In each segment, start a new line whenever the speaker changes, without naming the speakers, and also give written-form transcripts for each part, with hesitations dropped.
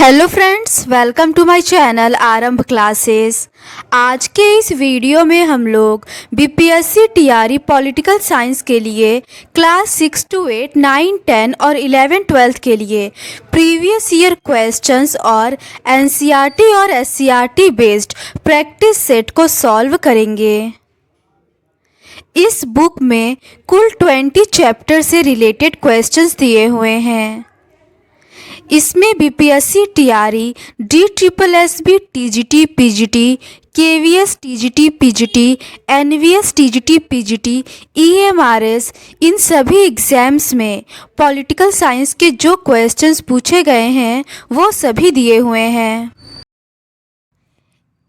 Hello friends, welcome to my channel Aarambh classes. आज के इस वीडियो में हम लोग बीपीएससी टीआरई पॉलिटिकल साइंस के लिए क्लास 6 to 8, 9, 10 और 11, 12 के लिए प्रीवियस ईयर क्वेश्चंस और एनसीईआरटी और एससीईआरटी बेस्ड प्रैक्टिस सेट को सॉल्व करेंगे। इस बुक में कुल 20 चैप्टर से रिलेटेड क्वेश्चंस दिए हुए हैं। इसमें BPSC TRE, DSSB TGT PGT, KVS TGT PGT, NVS TGT PGT, EMRS इन सभी एग्ज़ाम्स में पॉलिटिकल साइंस के जो क्वेश्चंस पूछे गए हैं वो सभी दिए हुए हैं।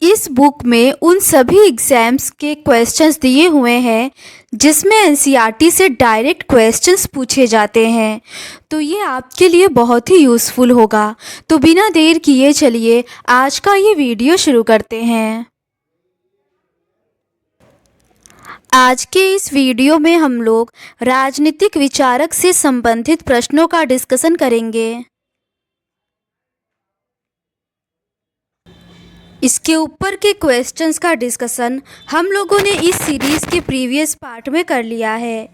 इस बुक में उन सभी एग्ज़ाम्स के क्वेश्चंस दिए हुए हैं जिसमें एनसीईआरटी से डायरेक्ट क्वेश्चंस पूछे जाते हैं, तो ये आपके लिए बहुत ही यूज़फुल होगा। तो बिना देर किए चलिए आज का ये वीडियो शुरू करते हैं। आज के इस वीडियो में हम लोग राजनीतिक विचारक से संबंधित प्रश्नों का डिस्कशन करेंगे। इसके ऊपर के क्वेश्चंस का डिस्कशन हम लोगों ने इस सीरीज़ के प्रीवियस पार्ट में कर लिया है।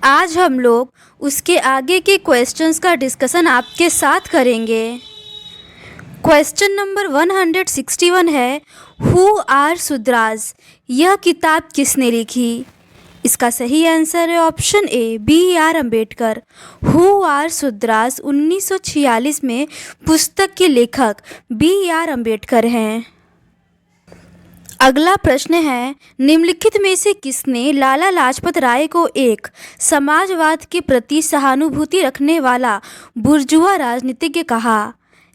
आज हम लोग उसके आगे के क्वेश्चंस का डिस्कशन आपके साथ करेंगे। क्वेश्चन नंबर 161 है, हु आर सुद्राज, यह किताब किसने लिखी? इसका सही आंसर है option A, BR Ambedkar. Who are Shudras 1946 में पुस्तक के लेखक BR अम्बेडकर हैं। अगला प्रश्न है, निम्नलिखित में से किसने लाला लाजपत राय को एक समाजवाद के प्रति सहानुभूति रखने वाला बुर्जुआ राजनीतिज्ञ कहा?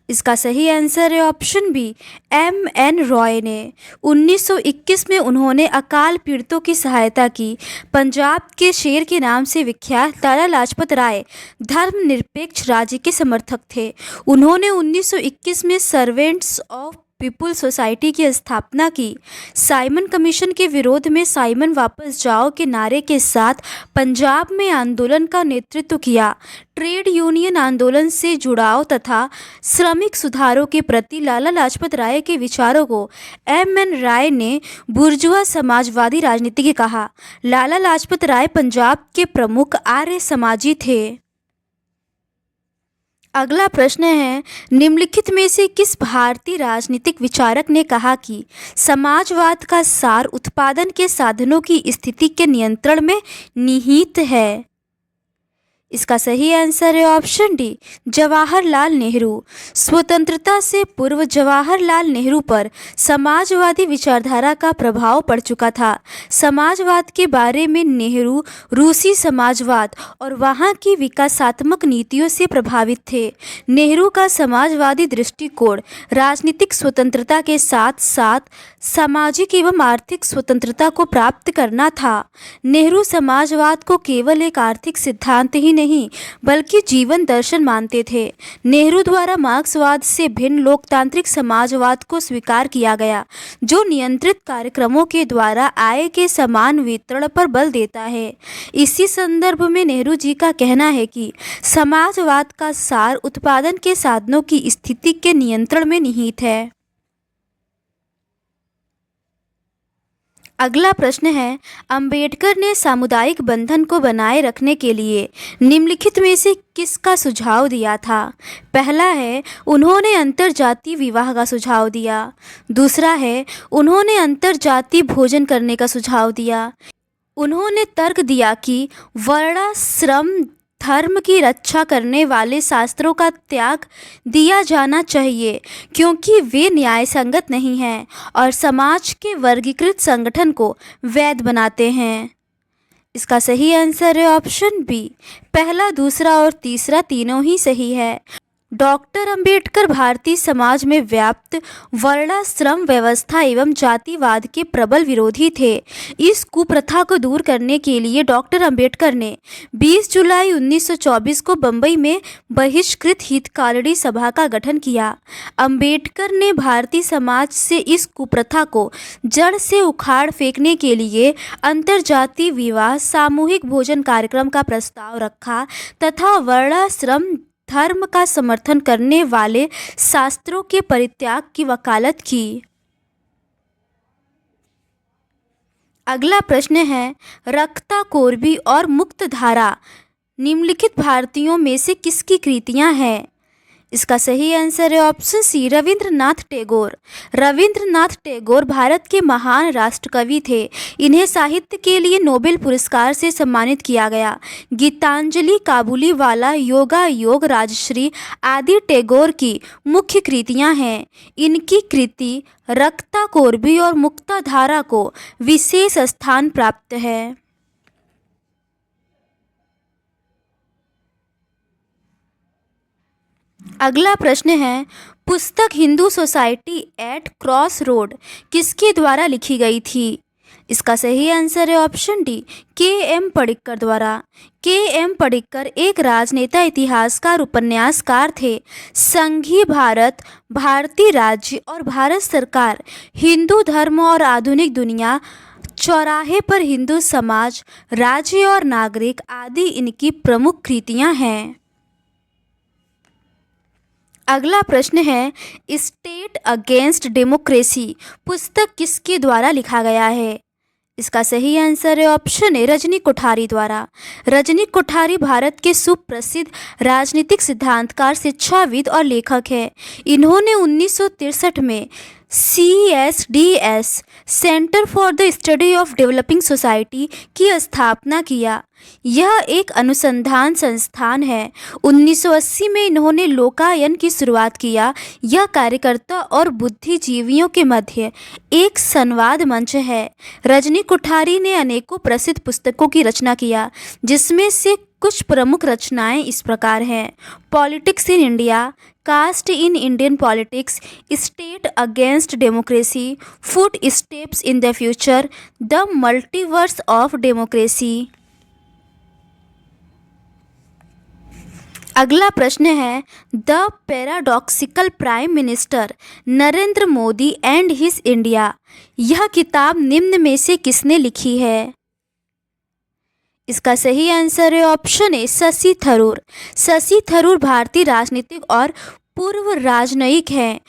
इसका सही आंसर है ऑप्शन बी, MN रॉय ने। 1921 में उन्होंने अकाल पीड़ितों की सहायता की। पंजाब के शेर के नाम से विख्यात लाला लाजपत राय धर्मनिरपेक्ष राज्य के समर्थक थे। उन्होंने 1921 में सर्वेंट्स ऑफ पीपुल सोसाइटी की स्थापना की। साइमन कमीशन के विरोध में साइमन वापस जाओ के नारे के साथ पंजाब में आंदोलन का नेतृत्व किया। ट्रेड यूनियन आंदोलन से जुड़ाव तथा श्रमिक सुधारों के प्रति लाला लाजपत राय के विचारों को MN राय ने बुर्जुआ समाजवादी राजनीतिज्ञ कहा। लाला लाजपत राय पंजाब के प्रमुख आर्य समाजी थे। अगला प्रश्न है, निम्नलिखित में से किस भारतीय राजनीतिक विचारक ने कहा कि समाजवाद का सार उत्पादन के साधनों की स्थिति के नियंत्रण में निहित है? इसका सही आंसर है ऑप्शन डी, जवाहरलाल नेहरू। स्वतंत्रता से पूर्व जवाहरलाल नेहरू पर समाजवादी विचारधारा का प्रभाव पड़ चुका था। समाजवाद के बारे में नेहरू रूसी समाजवाद और वहाँ की विकासात्मक नीतियों से प्रभावित थे। नेहरू का समाजवादी दृष्टिकोण राजनीतिक स्वतंत्रता के साथ साथ सामाजिक एवं आर्थिक स्वतंत्रता को प्राप्त करना था। नेहरू समाजवाद को केवल एक आर्थिक सिद्धांत ही नहीं बल्कि जीवन दर्शन मानते थे। नेहरू द्वारा मार्क्सवाद से भिन्न लोकतांत्रिक समाजवाद को स्वीकार किया गया, जो नियंत्रित कार्यक्रमों के द्वारा आय के समान वितरण पर बल देता है। इसी संदर्भ में नेहरू जी का कहना है कि समाजवाद का सार उत्पादन के साधनों की स्थिति के नियंत्रण में निहित है। अगला प्रश्न है, अंबेडकर ने सामुदायिक बंधन को बनाए रखने के लिए निम्नलिखित में से किसका सुझाव दिया था? पहला है, उन्होंने अंतरजातीय विवाह का सुझाव दिया। दूसरा है, उन्होंने अंतरजातीय भोजन करने का सुझाव दिया। उन्होंने तर्क दिया कि वर्णाश्रम धर्म की रक्षा करने वाले शास्त्रों का त्याग दिया जाना चाहिए क्योंकि वे न्यायसंगत नहीं हैं और समाज के वर्गीकृत संगठन को वैध बनाते हैं। इसका सही आंसर है ऑप्शन बी, पहला, दूसरा और तीसरा तीनों ही सही है। डॉक्टर अंबेडकर भारतीय समाज में व्याप्त वर्णाश्रम व्यवस्था एवं जातिवाद के प्रबल विरोधी थे। इस कुप्रथा को दूर करने के लिए डॉक्टर अंबेडकर ने 20 जुलाई 1924 को बम्बई में बहिष्कृत हितकारिणी सभा का गठन किया। अंबेडकर ने भारतीय समाज से इस कुप्रथा को जड़ से उखाड़ फेंकने के लिए अंतरजातीय विवाह, सामूहिक भोजन कार्यक्रम का प्रस्ताव रखा तथा वर्णाश्रम धर्म का समर्थन करने वाले शास्त्रों के परित्याग की वकालत की। अगला प्रश्न है, रक्ता कोरबी और मुक्तधारा निम्नलिखित भारतीयों में से किसकी कृतियां हैं? इसका सही आंसर है ऑप्शन सी, रविंद्रनाथ टैगोर। रविंद्रनाथ टैगोर भारत के महान राष्ट्रकवि थे। इन्हें साहित्य के लिए नोबेल पुरस्कार से सम्मानित किया गया। गीतांजलि, काबुलीवाला, योगा योग, राजश्री आदि टैगोर की मुख्य कृतियां हैं। इनकी कृति रक्ता कोरबी और मुक्तधारा को विशेष स्थान प्राप्त है। अगला प्रश्न है, पुस्तक Hindu society at cross road किसके द्वारा लिखी गई थी? इसका सही आंसर है ऑप्शन डी, के एम पडिक्कर द्वारा। के एम पडिक्कर एक राजनेता, इतिहासकार, उपन्यासकार थे। संघीय भारत, भारतीय राज्य और भारत सरकार, हिंदू धर्म और आधुनिक दुनिया, चौराहे पर हिंदू समाज, राज्य और नागरिक आदि इनकी प्रमुख कृतियां हैं। अगला प्रश्न है, स्टेट अगेंस्ट डेमोक्रेसी पुस्तक किसके द्वारा लिखा गया है? इसका सही आंसर है ऑप्शन ए, रजनी कोठारी द्वारा। रजनी कोठारी भारत के सुप्रसिद्ध राजनीतिक सिद्धांतकार, शिक्षाविद और लेखक हैं। इन्होंने 1963 में CSDS centre for the study of developing society की स्थापना किया। यह एक अनुसंधान संस्थान है। 1980 में इन्होंने लोकायन की शुरुआत किया। यह कार्यकर्ता और बुद्धिजीवियों के मध्य एक संवाद मंच है। रजनी कोठारी ने अनेकों प्रसिद्ध पुस्तकों की रचना किया, जिसमें से कुछ प्रमुख रचनाएं इस प्रकार हैं: politics in India, caste in Indian politics, state against democracy, footsteps in the future, the multiverse of democracy. अगला प्रश्न है, the paradoxical prime minister Narendra Modi and his India, यह किताब निम्न में से किसने लिखी है? इसका सही आंसर है ऑप्शन ए, शशि थरूर। शशि थरूर भारतीय राजनीतिक और पूर्व राजनयिक हैं।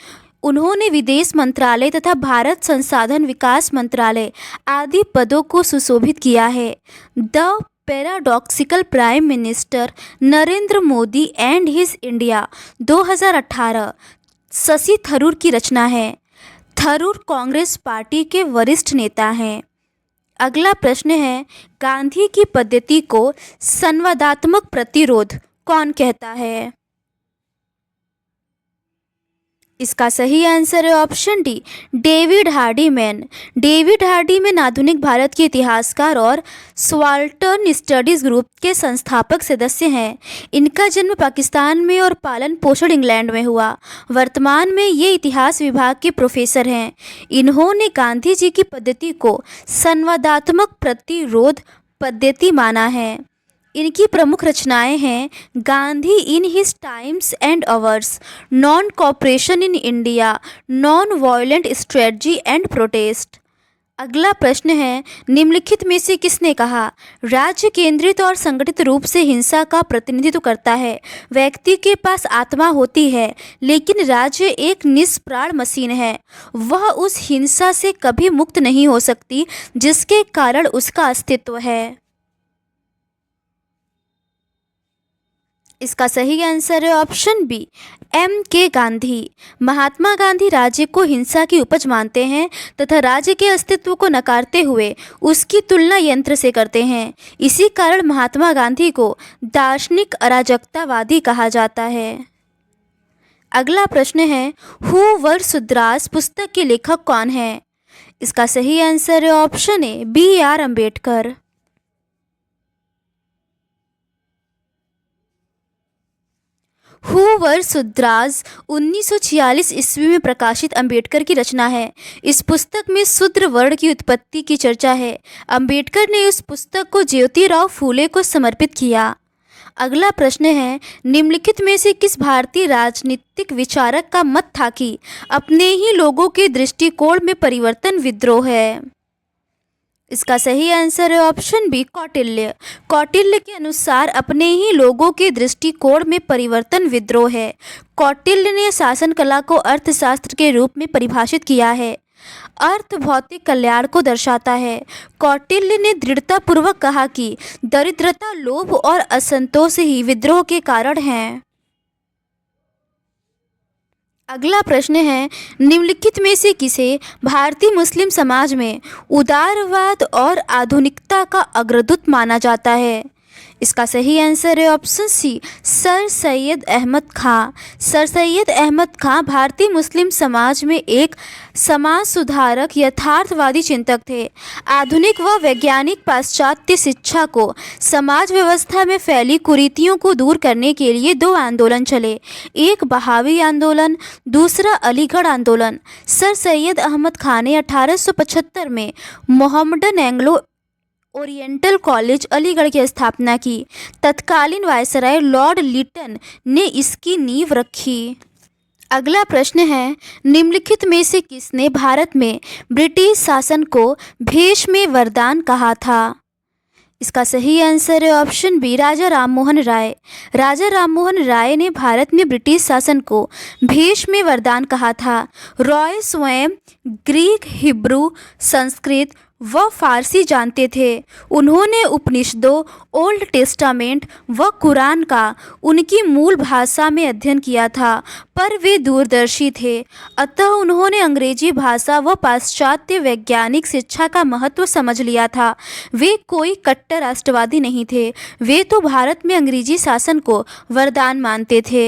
उन्होंने विदेश मंत्रालय तथा भारत संसाधन विकास मंत्रालय आदि पदों को सुशोभित किया है। The paradoxical prime minister Narendra Modi and his India 2018 Shashi Tharoor की रचना है। थरूर कांग्रेस पार्टी के वरिष्ठ नेता हैं। अगला प्रश्न है, गांधी की पद्धति को संवादात्मक प्रतिरोध कौन कहता है? इसका सही आंसर है ऑप्शन डी, डेविड हार्डीमैन। डेविड हार्डीमैन आधुनिक भारत के इतिहासकार और सबाल्टर्न स्टडीज ग्रुप के संस्थापक सदस्य हैं। इनका जन्म पाकिस्तान में और पालन पोषण इंग्लैंड में हुआ। वर्तमान में ये इतिहास विभाग के प्रोफेसर हैं। इन्होंने गांधी जी की पद्धति को संवादात्मक प्रतिरोध पद्धति माना है। इनकी प्रमुख रचनाएं हैं Gandhi in his times and ours, non cooperation in India, non violent strategy and protest. अगला प्रश्न है, निम्नलिखित में से किसने कहा राज्य केंद्रित और संगठित रूप से हिंसा का प्रतिनिधित्व करता है? व्यक्ति के पास आत्मा होती है, लेकिन राज्य एक निष्प्राण मशीन है। वह उस हिंसा से कभी मुक्त नहीं हो सकती जिसके कारण उसका अस्तित्व है। इसका सही आंसर है option B, M.K. Gandhi. Mahatma Gandhi राज्य को हिंसा की उपज मानते हैं तथा राज्य के अस्तित्व को नकारते हुए उसकी तुलना यंत्र से करते हैं। इसी कारण महात्मा गांधी को दार्शनिक अराजकतावादी कहा जाता है। अगला प्रश्न है, हु वर शूद्रास पुस्तक के लेखक कौन है? इसका सही आंसर है option A, B.R. Ambedkar. Who were Shudras 1946 ईस्वी में प्रकाशित अंबेडकर की रचना है। इस पुस्तक में शूद्र वर्ण की उत्पत्ति की चर्चा है। अंबेडकर ने इस पुस्तक को ज्योतिराव फूले को समर्पित किया। अगला प्रश्न है, निम्नलिखित में से किस भारतीय राजनीतिक विचारक का मत था कि अपने ही लोगों के दृष्टिकोण में परिवर्तन विद्रोह है? इसका सही आंसर है ऑप्शन बी, कौटिल्य। कौटिल्य के अनुसार अपने ही लोगों के दृष्टिकोण में परिवर्तन विद्रोह है। कौटिल्य ने शासन कला को अर्थशास्त्र के रूप में परिभाषित किया है। अर्थ भौतिक कल्याण को दर्शाता है। कौटिल्य ने दृढ़तापूर्वक कहा कि दरिद्रता, लोभ और असंतोष ही विद्रोह के कारण हैं। अगला प्रश्न है, निम्नलिखित में से किसे भारतीय मुस्लिम समाज में उदारवाद और आधुनिकता का अग्रदूत माना जाता है? इसका सही आंसर है option C, sir Syed Ahmad Khan. Sir Syed Ahmad Khan भारतीय मुस्लिम समाज में एक समाज सुधारक, यथार्थवादी चिंतक थे। आधुनिक व वैज्ञानिक पाश्चात्य शिक्षा को समाज व्यवस्था में फैली कुरीतियों को दूर करने के लिए दो आंदोलन चले, एक बहावी आंदोलन, दूसरा अलीगढ़ आंदोलन। सर सैयद अहमद खां ने 1875 में Mohammedan Anglo oriental college Aligarh की स्थापना की। तत्कालीन वायसराय लॉर्ड लिटन ने इसकी नींव रखी। अगला प्रश्न है, निम्नलिखित में से किसने भारत में ब्रिटिश शासन को भेष में वरदान कहा था? इसका सही आंसर है ऑप्शन बी, राजा राममोहन राय। राजा राममोहन राय ने भारत में ब्रिटिश शासन को भेष में वरदान कहा था। रॉय स्वयं ग्रीक, हिब्रू, संस्कृत व फारसी जानते थे। उन्होंने उपनिषदों, ओल्ड टेस्टामेंट व कुरान का उनकी मूल भाषा में अध्ययन किया था, पर वे दूरदर्शी थे। अतः उन्होंने अंग्रेजी भाषा व पाश्चात्य वैज्ञानिक शिक्षा का महत्व समझ लिया था। वे कोई कट्टर राष्ट्रवादी नहीं थे। वे तो भारत में अंग्रेजी शासन को वरदान मानते थे।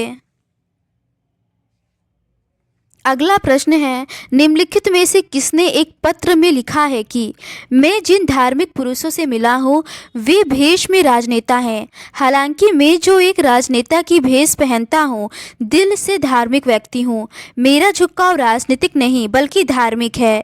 अगला प्रश्न है, निम्नलिखित में से किसने एक पत्र में लिखा है कि मैं जिन धार्मिक पुरुषों से मिला हूँ वे भेष में राजनेता हैं। हालांकि मैं जो एक राजनेता की भेष पहनता हूँ, दिल से धार्मिक व्यक्ति हूँ। मेरा झुकाव राजनीतिक नहीं बल्कि धार्मिक है।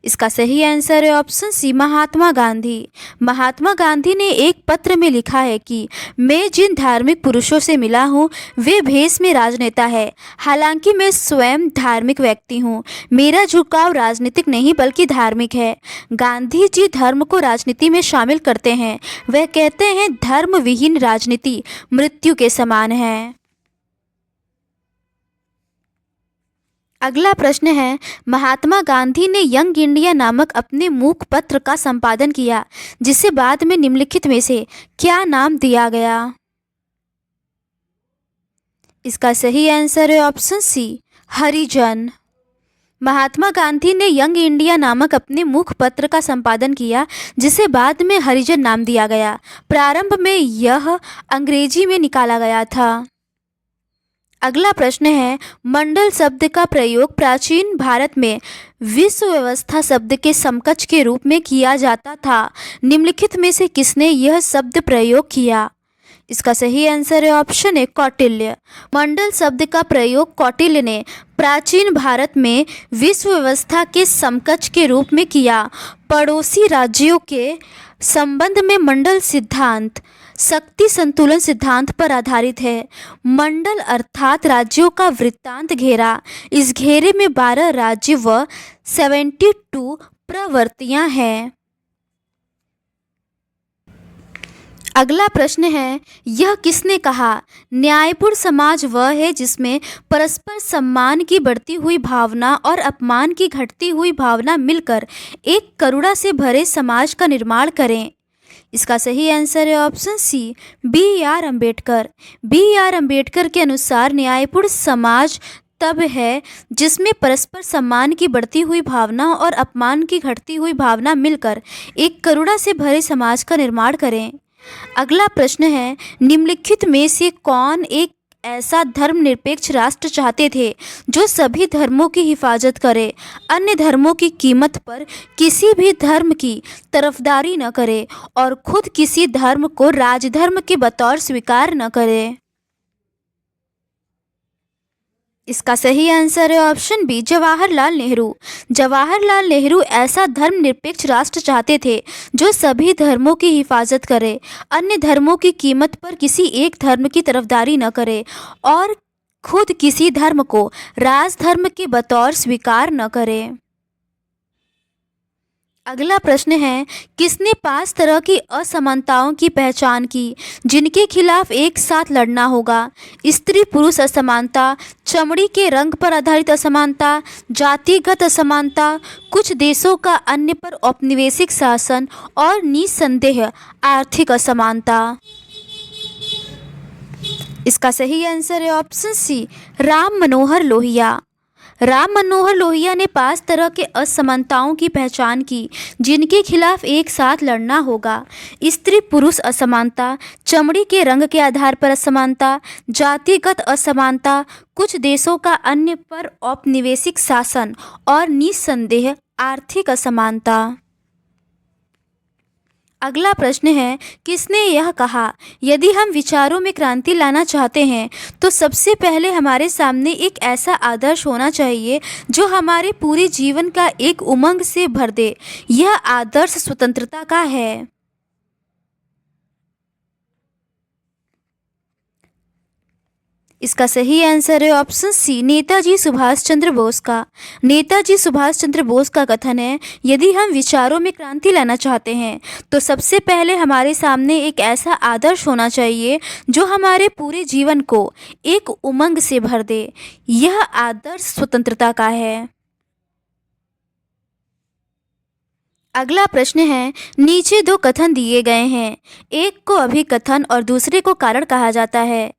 इसका सही आंसर है ऑप्शन सी, महात्मा गांधी। महात्मा गांधी ने एक पत्र में लिखा है कि मैं जिन धार्मिक पुरुषों से मिला हूँ वे भेष में राजनेता है। हालांकि मैं स्वयं धार्मिक व्यक्ति हूँ। मेरा झुकाव राजनीतिक नहीं बल्कि धार्मिक है। गांधी जी धर्म को राजनीति में शामिल करते हैं। वह कहते हैं धर्म विहीन राजनीति मृत्यु के समान है। अगला प्रश्न है, महात्मा गांधी ने यंग इंडिया नामक अपने मूक पत्र का संपादन किया, जिसे बाद में निम्नलिखित में से क्या नाम दिया गया? इसका सही आंसर है ऑप्शन सी, हरिजन। महात्मा गांधी ने यंग इंडिया नामक अपने मुख पत्र का संपादन किया, जिसे बाद में हरिजन नाम दिया गया। प्रारंभ में यह अंग्रेजी में निकाला गया था। अगला प्रश्न है, मंडल शब्द का प्रयोग प्राचीन भारत में विश्व व्यवस्था शब्द के समकक्ष के रूप में किया जाता था। निम्नलिखित में से किसने यह शब्द प्रयोग किया? इसका सही आंसर है ऑप्शन ए, कौटिल्य। मंडल शब्द का प्रयोग कौटिल्य ने प्राचीन भारत में विश्व व्यवस्था के समकक्ष के रूप में किया। पड़ोसी राज्यों के संबंध में मंडल सिद्धांत शक्ति संतुलन सिद्धांत पर आधारित है। मंडल अर्थात राज्यों का वृत्तांत घेरा। इस घेरे में 12 राज्य व 72 प्रवर्तियां हैं। अगला प्रश्न है, यह किसने कहा? न्यायपूर्ण समाज वह है जिसमें परस्पर सम्मान की बढ़ती हुई भावना और अपमान की घटती हुई भावना मिलकर एक करुणा से भरे समाज का निर्माण करें। इसका सही आंसर है ऑप्शन सी, B.R. अम्बेडकर। B.R. अम्बेडकर के अनुसार न्यायपूर्ण समाज तब है जिसमें परस्पर सम्मान की बढ़ती हुई भावना और अपमान की घटती हुई भावना मिलकर एक करुणा से भरे समाज का निर्माण करें। अगला प्रश्न है, निम्नलिखित में से कौन एक ऐसा धर्मनिरपेक्ष राष्ट्र चाहते थे जो सभी धर्मों की हिफाजत करे, अन्य धर्मों की कीमत पर किसी भी धर्म की तरफदारी न करे और खुद किसी धर्म को राजधर्म के बतौर स्वीकार न करे? इसका सही आंसर है ऑप्शन बी, जवाहरलाल नेहरू। जवाहरलाल नेहरू ऐसा धर्मनिरपेक्ष राष्ट्र चाहते थे जो सभी धर्मों की हिफाजत करे, अन्य धर्मों की कीमत पर किसी एक धर्म की तरफदारी न करे और खुद किसी धर्म को राजधर्म के बतौर स्वीकार न करे। अगला प्रश्न है, किसने 5 तरह की असमानताओं की पहचान की जिनके खिलाफ एक साथ लड़ना होगा? स्त्री पुरुष असमानता, चमड़ी के रंग पर आधारित असमानता, जातिगत असमानता, कुछ देशों का अन्य पर औपनिवेशिक शासन और निस्संदेह आर्थिक असमानता। इसका सही आंसर है ऑप्शन सी, राम मनोहर लोहिया। राम मनोहर लोहिया ने 5 तरह के असमानताओं की पहचान की जिनके खिलाफ एक साथ लड़ना होगा। स्त्री पुरुष असमानता, चमड़ी के रंग के आधार पर असमानता, जातिगत असमानता, कुछ देशों का अन्य पर औपनिवेशिक शासन और निस्संदेह आर्थिक असमानता। अगला प्रश्न है, किसने यह कहा, यदि हम विचारों में क्रांति लाना चाहते हैं तो सबसे पहले हमारे सामने एक ऐसा आदर्श होना चाहिए जो हमारे पूरे जीवन का एक उमंग से भर दे। यह आदर्श स्वतंत्रता का है। इसका सही आंसर है ऑप्शन सी, नेताजी सुभाष चंद्र बोस का। नेताजी सुभाष चंद्र बोस का कथन है, यदि हम विचारों में क्रांति लाना चाहते हैं तो सबसे पहले हमारे सामने एक ऐसा आदर्श होना चाहिए जो हमारे पूरे जीवन को एक उमंग से भर दे। यह आदर्श स्वतंत्रता का है। अगला प्रश्न है, नीचे 2 कथन दिए गए हैं, एक को अभिकथन और दूसरे को कारण कहा जाता है।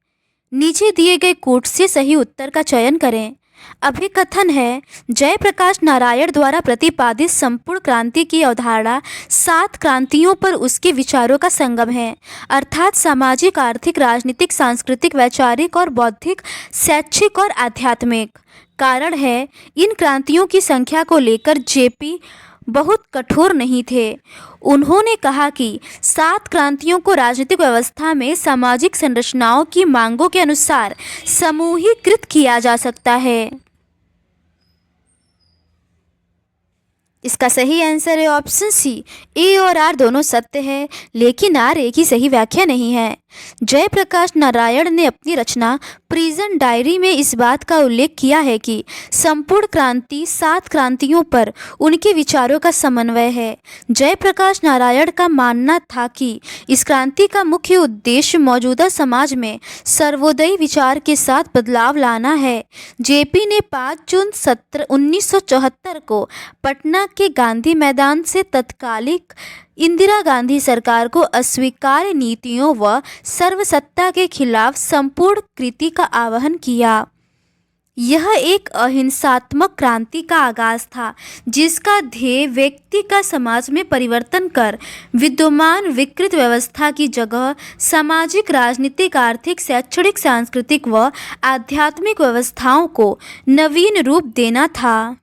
नीचे दिए गए कोट से सही उत्तर का चयन करें। अभिकथन है, जयप्रकाश नारायण द्वारा प्रतिपादित संपूर्ण क्रांति की अवधारणा 7 क्रांतियों पर उसके विचारों का संगम है, अर्थात सामाजिक, आर्थिक, राजनीतिक, सांस्कृतिक, वैचारिक और बौद्धिक, शैक्षिक और आध्यात्मिक। कारण है, इन क्रांतियों की संख्या को लेकर जेपी बहुत कठोर नहीं थे। उन्होंने कहा कि 7 क्रांतियों को राजनीतिक व्यवस्था में सामाजिक संरचनाओं की मांगों के अनुसार समूहीकृत किया जा सकता है। इसका सही आंसर है ऑप्शन सी, ए और आर दोनों सत्य है, लेकिन आर एक ही सही व्याख्या नहीं है। जयप्रकाश नारायण ने अपनी रचना प्रिजन डायरी में इस बात का उल्लेख किया है कि संपूर्ण क्रांति 7 क्रांतियों पर उनके विचारों का समन्वय है। जयप्रकाश नारायण का मानना था कि इस क्रांति का मुख्य उद्देश्य मौजूदा समाज में सर्वोदयी विचार के साथ बदलाव लाना है। जेपी ने 5 जून 1974 को पटना के गांधी मैदान से तत्कालिक इंदिरा गांधी सरकार को अस्वीकार्य नीतियों व सर्वसत्ता के खिलाफ संपूर्ण कृति का आह्वान किया। यह एक अहिंसात्मक क्रांति का आगाज था जिसका ध्येय व्यक्ति का समाज में परिवर्तन कर विद्यमान विकृत व्यवस्था की जगह सामाजिक, राजनीतिक, आर्थिक, शैक्षणिक, सांस्कृतिक व आध्यात्मिक व्यवस्थाओं को नवीन रूप देना था।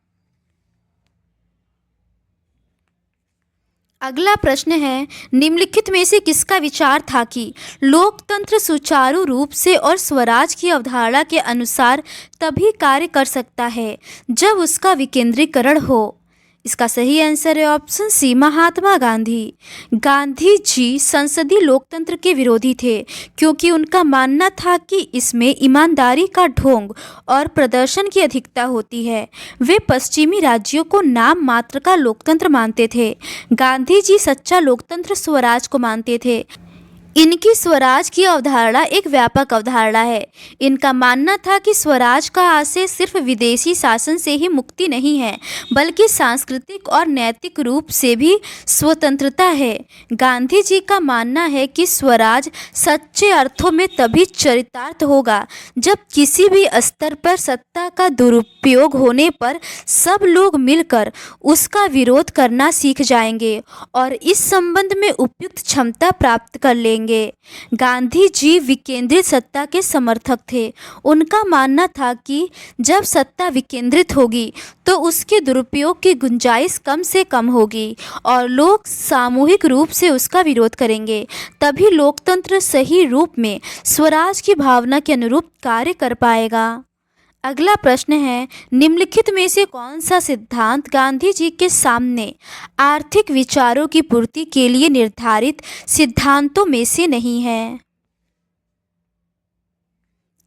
अगला प्रश्न है, निम्नलिखित में से किसका विचार था कि लोकतंत्र सुचारू रूप से और स्वराज की अवधारणा के अनुसार तभी कार्य कर सकता है जब उसका विकेंद्रीकरण हो? इसका सही आंसर है ऑप्शन सी, महात्मा गांधी। गांधी जी संसदीय लोकतंत्र के विरोधी थे क्योंकि उनका मानना था कि इसमें ईमानदारी का ढोंग और प्रदर्शन की अधिकता होती है। वे पश्चिमी राज्यों को नाम मात्र का लोकतंत्र मानते थे। गांधी जी सच्चा लोकतंत्र स्वराज को मानते थे। इनकी स्वराज की अवधारणा एक व्यापक अवधारणा है। इनका मानना था कि स्वराज का आशय सिर्फ विदेशी शासन से ही मुक्ति नहीं है बल्कि सांस्कृतिक और नैतिक रूप से भी स्वतंत्रता है। गांधी जी का मानना है कि स्वराज सच्चे अर्थों में तभी चरितार्थ होगा जब किसी भी स्तर पर सत्ता का दुरुपयोग होने पर सब लोग मिलकर उसका विरोध करना सीख जाएंगे और इस संबंध में उपयुक्त क्षमता प्राप्त कर लेंगे। गांधी जी विकेंद्रित सत्ता के समर्थक थे। उनका मानना था कि जब सत्ता विकेंद्रित होगी तो उसके दुरुपयोग की गुंजाइश कम से कम होगी और लोग सामूहिक रूप से उसका विरोध करेंगे। तभी लोकतंत्र सही रूप में स्वराज की भावना के अनुरूप कार्य कर पाएगा। अगला प्रश्न है, निम्नलिखित में से कौन सा सिद्धांत गांधी जी के सामने आर्थिक विचारों की पूर्ति के लिए निर्धारित सिद्धांतों में से नहीं है?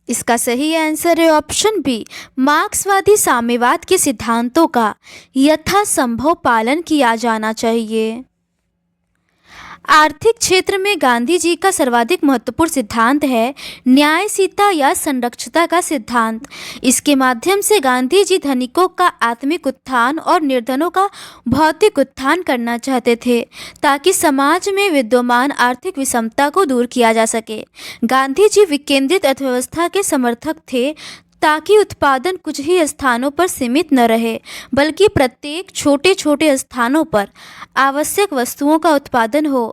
इसका सही आंसर है ऑप्शन बी, मार्क्सवादी साम्यवाद के सिद्धांतों का यथासंभव पालन किया जाना चाहिए। आर्थिक क्षेत्र में गांधी जी का सर्वाधिक महत्वपूर्ण सिद्धांत है न्यायशीलता या संरक्षता का सिद्धांत। इसके माध्यम से गांधी जी धनिकों का आत्मिक उत्थान और निर्धनों का भौतिक उत्थान करना चाहते थे ताकि समाज में विद्यमान आर्थिक विषमता को दूर किया जा सके। गांधी जी विकेंद्रित अर्थव्यवस्था के समर्थक थे ताकि उत्पादन कुछ ही स्थानों पर सीमित न रहे बल्कि प्रत्येक छोटे छोटे स्थानों पर आवश्यक वस्तुओं का उत्पादन हो।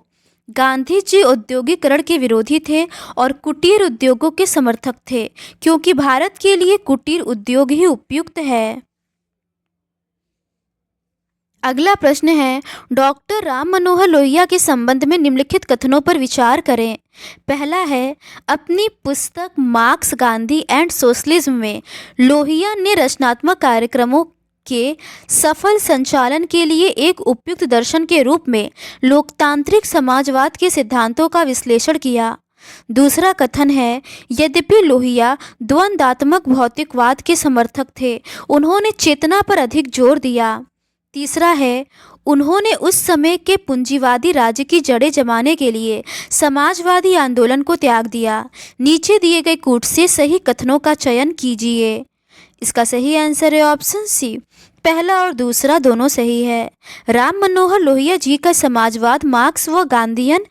गांधी जी औद्योगिकरण के विरोधी थे और कुटीर उद्योगों के समर्थक थे क्योंकि भारत के लिए कुटीर उद्योग ही उपयुक्त है। अगला प्रश्न है, डॉक्टर राम मनोहर लोहिया के संबंध में निम्नलिखित कथनों पर विचार करें। पहला है, अपनी पुस्तक मार्क्स गांधी एंड सोशलिज्म में लोहिया ने रचनात्मक कार्यक्रमों के सफल संचालन के लिए एक उपयुक्त दर्शन के रूप में लोकतांत्रिक समाजवाद के सिद्धांतों का विश्लेषण किया। दूसरा कथन है, यद्यपि लोहिया द्वंद्वात्मक भौतिकवाद के समर्थक थे, उन्होंने चेतना पर अधिक जोर दिया। तीसरा है, उन्होंने उस समय के पूंजीवादी राज्य की जड़ें जमाने के लिए समाजवादी आंदोलन को त्याग दिया। नीचे दिए गए कूट से सही कथनों का चयन कीजिए। इसका सही आंसर है ऑप्शन सी, पहला और दूसरा दोनों सही है। राम मनोहर लोहिया जी का समाजवाद मार्क्स व गांधीयन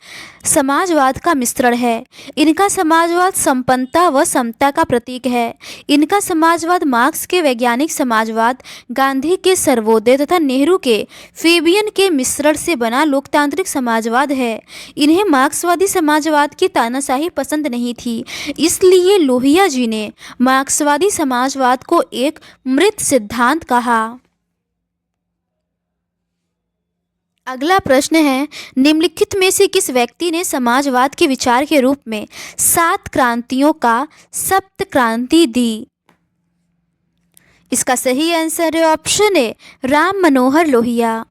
समाजवाद का मिश्रण है। इनका समाजवाद संपन्नता व समता का प्रतीक है। इनका समाजवाद मार्क्स के वैज्ञानिक समाजवाद, गांधी के सर्वोदय तथा नेहरू के फेबियन के मिश्रण से बना लोकतांत्रिक समाजवाद है। इन्हें मार्क्सवादी समाजवाद की तानाशाही पसंद नहीं थी, इसलिए लोहिया जी ने मार्क्सवादी समाजवाद को एक मृत सिद्धांत कहा। अगला प्रश्न है, निम्नलिखित में से किस व्यक्ति ने समाजवाद के विचार के रूप में 7 क्रांतियों का सप्त क्रांति दी? इसका सही आंसर है option A, Ram Manohar Lohia.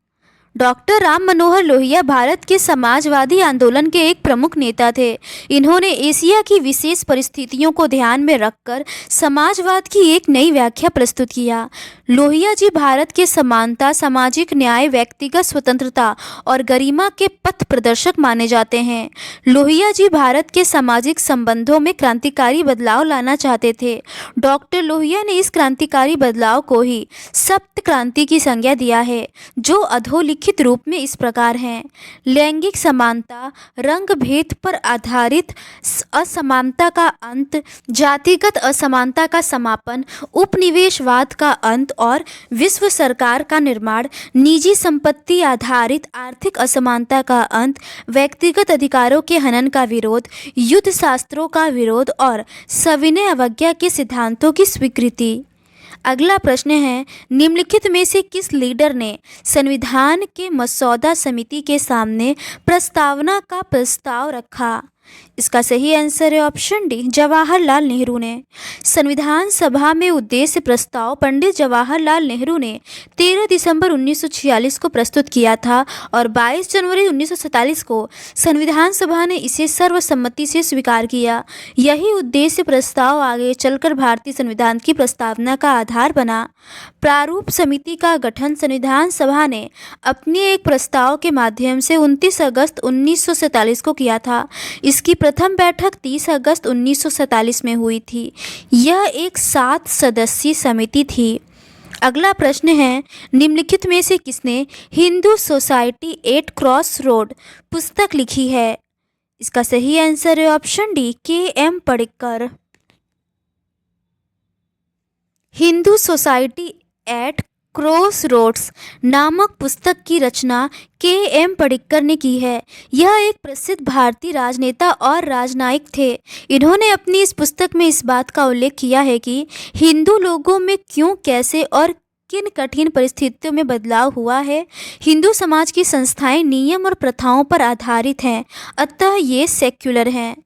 Doctor Ram Manohar Lohia भारत के समाजवादी आंदोलन के एक प्रमुख नेता थे। इन्होंने एशिया की विशेष परिस्थितियों को ध्यान में रखकर समाजवाद की एक नई व्याख्या प्रस्तुत किया। लोहिया जी भारत के समानता, सामाजिक न्याय, व्यक्तिगत स्वतंत्रता और गरिमा के पथ प्रदर्शक माने जाते हैं। लोहिया जी भारत के सामाजिक संबंधों में क्रांतिकारी बदलाव लाना चाहते थे। डॉक्टर लोहिया ने इस क्रांतिकारी बदलाव को ही सप्त क्रांति की संज्ञा दिया है, जो अधोलिखित रूप में इस प्रकार हैं। लैंगिक समानता, रंग भेद पर आधारित असमानता का अंत, जातिगत असमानता का समापन, उपनिवेशवाद का अंत और विश्व सरकार का निर्माण, निजी संपत्ति आधारित आर्थिक असमानता का अंत, व्यक्तिगत अधिकारों के हनन का विरोध, युद्ध शास्त्रों का विरोध और सविनय अवज्ञा के सिद्धांतों की स्वीकृति। अगला प्रश्न है, निम्नलिखित में से किस लीडर ने संविधान के मसौदा समिति के सामने प्रस्तावना का प्रस्ताव रखा? इसका सही आंसर है ऑप्शन डी, जवाहरलाल नेहरू ने। संविधान सभा में उद्देश्य प्रस्ताव पंडित जवाहरलाल नेहरू ने 13 दिसंबर 1946 को प्रस्तुत किया था और 22 जनवरी 1947 को संविधान सभा ने इसे सर्वसम्मति से स्वीकार किया। यही उद्देश्य प्रस्ताव आगे चलकर भारतीय संविधान की प्रस्तावना का आधार बना। प्रारूप समिति का गठन संविधान सभा ने अपने एक प्रस्ताव के माध्यम से 29 अगस्त 1947 को किया था। इसकी प्रथम बैठक 30 अगस्त 1947 में हुई थी। यह एक 7 सदस्यीय समिति थी। अगला प्रश्न है, निम्नलिखित में से किसने Hindu society at cross road पुस्तक लिखी है? इसका सही आंसर है option D, K M. Panikkar. Hindu society at cross roads नामक पुस्तक की रचना के.एम. पडिक्कर ने की है। यह एक प्रसिद्ध भारतीय राजनेता और राजनयिक थे। इन्होंने अपनी इस पुस्तक में इस बात का उल्लेख किया है कि हिंदू लोगों में क्यों, कैसे और किन कठिन परिस्थितियों में बदलाव हुआ है। हिंदू समाज की संस्थाएं नियम और प्रथाओं पर आधारित हैं, अतः ये सेक्युलर हैं।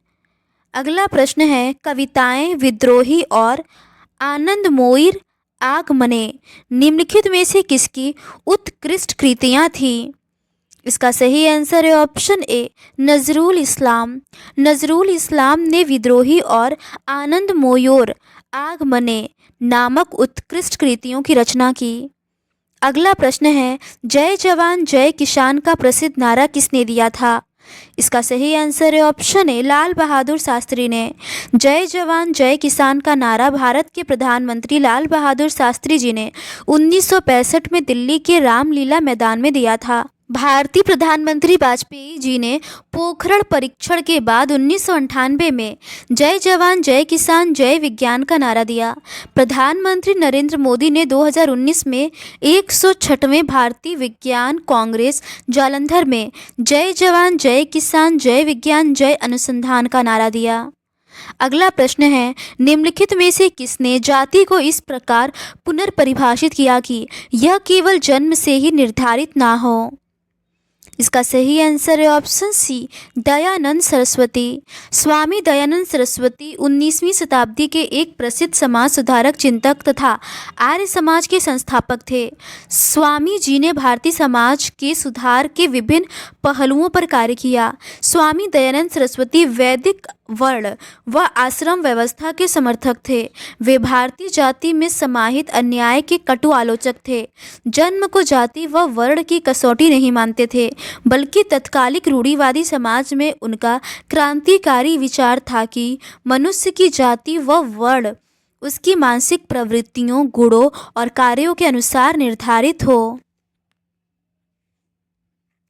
अगला प्रश्न है, कविताएं विद्रोही और आनंदमयी आगमने निम्नलिखित में से किसकी उत्कृष्ट कृतियाँ थीं? इसका सही आंसर है ऑप्शन ए, नजरुल इस्लाम। नजरुल इस्लाम ने विद्रोही और आनंद मोयोर आगमने नामक उत्कृष्ट कृतियों की रचना की। अगला प्रश्न है, जय जवान जय किसान का प्रसिद्ध नारा किसने दिया था? इसका सही आंसर है ऑप्शन ए, लाल बहादुर शास्त्री ने। जय जवान जय किसान का नारा भारत के प्रधानमंत्री लाल बहादुर शास्त्री जी ने 1965 में दिल्ली के रामलीला मैदान में दिया था। भारतीय प्रधानमंत्री वाजपेयी जी ने पोखरण परीक्षण के बाद 1998 में जय जवान जय किसान जय विज्ञान का नारा दिया। प्रधानमंत्री नरेंद्र मोदी ने 2019 में 106वें भारतीय विज्ञान कांग्रेस जालंधर में जय जवान जय किसान जय विज्ञान जय अनुसंधान का नारा दिया। अगला प्रश्न है, निम्नलिखित में से किसने जाति को इस प्रकार पुनर्परिभाषित किया कि यह केवल जन्म से ही निर्धारित ना हो? इसका सही आंसर है ऑप्शन सी, दयानंद सरस्वती। स्वामी दयानंद सरस्वती 19वीं शताब्दी के एक प्रसिद्ध समाज सुधारक, चिंतक तथा आर्य समाज के संस्थापक थे। स्वामी जी ने भारतीय समाज के सुधार के विभिन्न पहलुओं पर कार्य किया। स्वामी दयानंद सरस्वती वैदिक वर्ण व आश्रम व्यवस्था के समर्थक थे। वे भारतीय जाति में समाहित अन्याय के कटु आलोचक थे। जन्म को जाति व वर्ण की कसौटी नहीं मानते थे, बल्कि तत्कालिक रूढ़िवादी समाज में उनका क्रांतिकारी विचार था कि मनुष्य की जाति व वर्ण उसकी मानसिक प्रवृत्तियों, गुणों और कार्यों के अनुसार निर्धारित हो।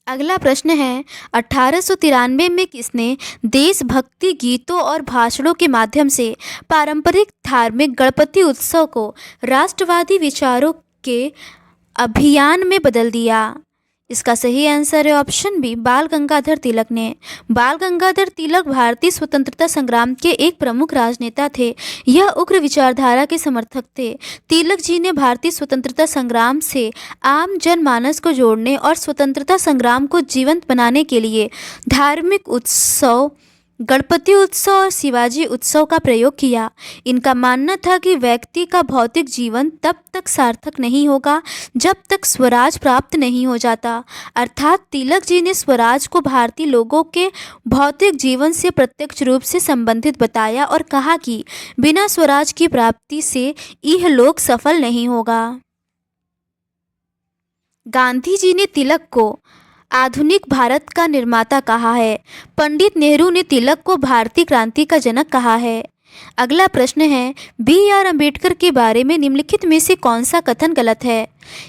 अगला प्रश्न है, 1893 में किसने देशभक्ति गीतों और भाषणों के माध्यम से पारंपरिक धार्मिक गणपति उत्सव को राष्ट्रवादी विचारों के अभियान में बदल दिया? इसका सही आंसर है ऑप्शन बी, बाल गंगाधर तिलक ने। बाल गंगाधर तिलक भारतीय स्वतंत्रता संग्राम के एक प्रमुख राजनेता थे। यह उग्र विचारधारा के समर्थक थे। तिलक जी ने भारतीय स्वतंत्रता संग्राम से आम जनमानस को जोड़ने और स्वतंत्रता संग्राम को जीवंत बनाने के लिए धार्मिक उत्सव, गणपति उत्सव और शिवाजी उत्सव का प्रयोग किया। इनका मानना था कि व्यक्ति का भौतिक जीवन तब तक सार्थक नहीं होगा जब तक स्वराज प्राप्त नहीं हो जाता। अर्थात तिलक जी ने स्वराज को भारतीय लोगों के भौतिक जीवन से प्रत्यक्ष रूप से संबंधित बताया और कहा कि बिना स्वराज की प्राप्ति से यह लोक सफल नहीं होगा। गांधी जी ने तिलक को आधुनिक भारत का निर्माता कहा है। पंडित नेहरू ने तिलक को भारतीय क्रांति का जनक कहा है। अगला प्रश्न है, बी.आर. अम्बेडकर के बारे में निम्नलिखित में से कौन सा कथन गलत है?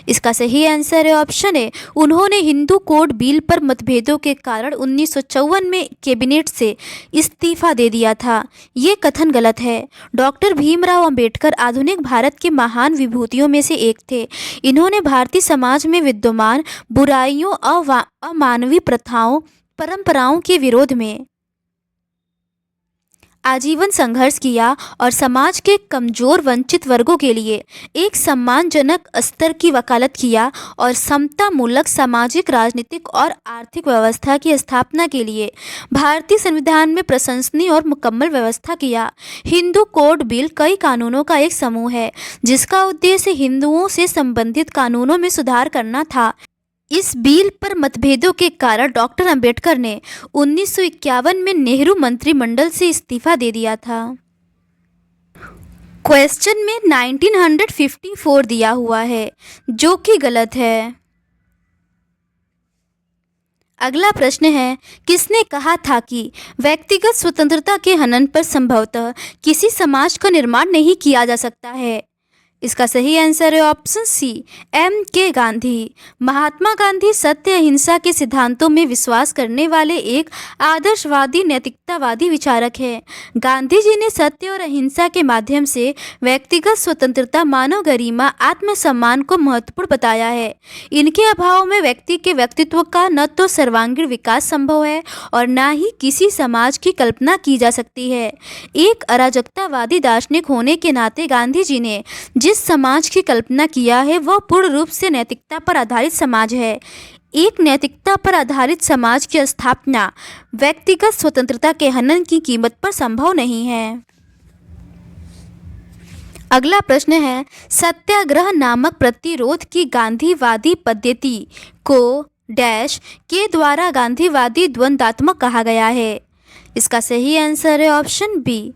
इसका सही आंसर है ऑप्शन ए, उन्होंने हिंदू कोड बिल पर मतभेदों के कारण 1954 में कैबिनेट से इस्तीफा दे दिया था। ये कथन गलत है। डॉक्टर भीमराव अंबेडकर आधुनिक भारत के महान विभूतियों में से एक थे। इन्होंने भारतीय समाज में विद्यमान बुराइयों, अमानवीय प्रथाओं, परंपराओं के विरोध में आजीवन संघर्ष किया और समाज के कमजोर वंचित वर्गों के लिए एक सम्मानजनक स्तर की वकालत किया और समता मूलक सामाजिक, राजनीतिक और आर्थिक व्यवस्था की स्थापना के लिए भारतीय संविधान में प्रशंसनीय और मुकम्मल व्यवस्था किया। हिंदू कोड बिल कई कानूनों का एक समूह है जिसका उद्देश्य हिंदुओं से संबंधित कानूनों में सुधार करना था। इस बिल पर मतभेदों के कारण डॉक्टर अंबेडकर ने 1951 में नेहरू मंत्रिमंडल से इस्तीफा दे दिया था। क्वेश्चन में 1954 दिया हुआ है जो कि गलत है। अगला प्रश्न है, किसने कहा था कि व्यक्तिगत स्वतंत्रता के हनन पर संभवतः किसी समाज का निर्माण नहीं किया जा सकता है? इसका सही आंसर है ऑप्शन सी, M.K. गांधी। महात्मा गांधी सत्य अहिंसा के सिद्धांतों में विश्वास करने वाले एक आदर्शवादी नैतिकतावादी विचारक हैं। गांधी जी ने सत्य और अहिंसा के माध्यम से व्यक्तिगत स्वतंत्रता, मानव गरिमा, आत्मसम्मान को महत्वपूर्ण बताया है। इनके अभाव में व्यक्ति के व्यक्तित्व का न तो सर्वांगीण विकास संभव है और न ही किसी समाज की कल्पना की जा सकती है। एक अराजकतावादी दार्शनिक होने के नाते गांधी जी ने जिस समाज की कल्पना किया है वह पूर्ण रूप से नैतिकता पर आधारित समाज है। एक नैतिकता पर आधारित समाज की स्थापना व्यक्तिगत स्वतंत्रता के हनन की कीमत पर संभव नहीं है। अगला प्रश्न है, सत्याग्रह नामक प्रतिरोध की गांधीवादी पद्धति को डैश के द्वारा गांधीवादी द्वंद्वात्मक कहा गया है? इसका सही आंसर है ऑप्शन बी,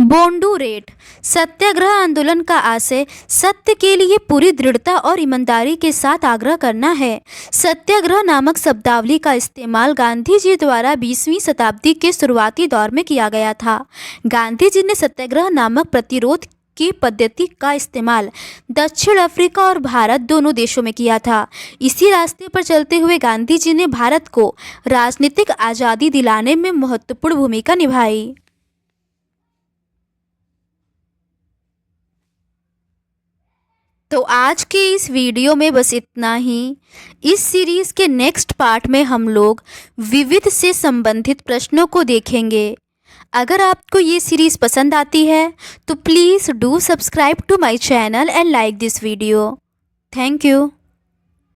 बोंडुरेट। सत्याग्रह आंदोलन का आशय सत्य के लिए पूरी दृढ़ता और ईमानदारी के साथ आग्रह करना है। सत्याग्रह नामक शब्दावली का इस्तेमाल गांधी जी द्वारा 20वीं शताब्दी के शुरुआती दौर में किया गया था। गांधी जी ने सत्याग्रह नामक प्रतिरोध की पद्धति का इस्तेमाल दक्षिण अफ्रीका और भारत दोनों देशों में किया था। इसी रास्ते पर चलते हुए गांधी जी ने भारत को राजनीतिक आज़ादी दिलाने में महत्वपूर्ण भूमिका निभाई। तो आज के इस वीडियो में बस इतना ही। इस सीरीज़ के नेक्स्ट पार्ट में हम लोग विविध से संबंधित प्रश्नों को देखेंगे। अगर आपको ये सीरीज़ पसंद आती है तो please do subscribe to my channel and like this video. Thank you.